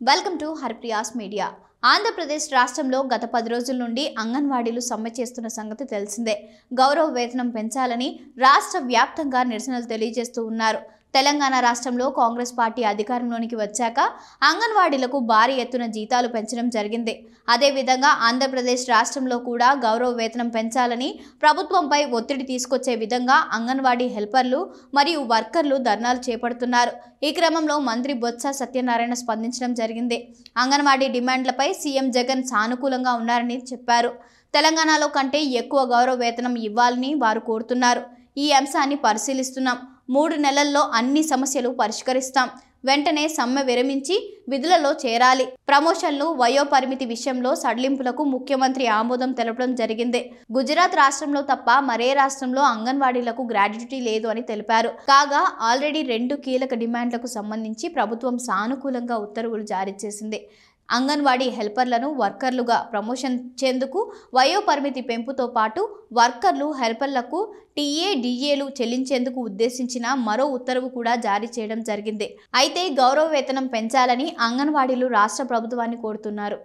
Welcome to Harpriya's media. Andhra Pradesh రాష్ట్రంలో గత 10 రోజుల నుండి అంగన్వాడీలు సమ్మె చేస్తున్న సంగతి తెలిసిందే. గౌరవ వేతనం పెంచాలని రాష్ట్ర వ్యాప్తంగా నిరసనలు తెలియజేస్తూ ఉన్నారు. తెలంగాణ రాష్ట్రంలో కాంగ్రెస్ పార్టీ అధికారంలోనికి వచ్చాక అంగన్వాడీలకు భారీ ఎత్తున జీతాలు పెంచడం జరిగింది. అదేవిధంగా ఆంధ్రప్రదేశ్ రాష్ట్రంలో కూడా గౌరవ వేతనం పెంచాలని ప్రభుత్వంపై ఒత్తిడి తీసుకొచ్చే విధంగా అంగన్వాడీ హెల్పర్లు మరియు వర్కర్లు ధర్నాలు చేపడుతున్నారు. ఈ క్రమంలో మంత్రి బొత్స సత్యనారాయణ స్పందించడం జరిగింది. అంగన్వాడీ డిమాండ్లపై సీఎం జగన్ సానుకూలంగా ఉన్నారని చెప్పారు. తెలంగాణలో కంటే ఎక్కువ గౌరవ వేతనం ఇవ్వాలని వారు కోరుతున్నారు. ఈ అంశాన్ని పరిశీలిస్తున్నాం. 3 నెలల్లో అన్ని సమస్యలు పరిష్కరిస్తాం. వెంటనే సమ్మె విరమించి విధులలో చేరాలి. ప్రమోషన్లు, వయోపరిమితి విషయంలో సడలింపులకు ముఖ్యమంత్రి ఆమోదం తెలపడం జరిగింది. గుజరాత్ రాష్ట్రంలో తప్ప మరే రాష్ట్రంలో అంగన్వాడీలకు గ్రాడ్యుటీ లేదు అని తెలిపారు. కాగా ఆల్రెడీ 2 కీలక డిమాండ్లకు సంబంధించి ప్రభుత్వం సానుకూలంగా ఉత్తర్వులు జారీ చేసింది. అంగన్వాడీ హెల్పర్లను వర్కర్లుగా ప్రమోషన్ ఇచ్చేందుకు వయోపరిమితి పెంపుతో పాటు వర్కర్లు, హెల్పర్లకు టీఏ-డీఏలు చెల్లించేందుకు ఉద్దేశించిన మరో ఉత్తర్వు కూడా జారీ చేయడం జరిగింది. అయితే గౌరవ వేతనం పెంచాలని అంగన్వాడీలు రాష్ట్ర ప్రభుత్వాన్ని కోరుతున్నారు.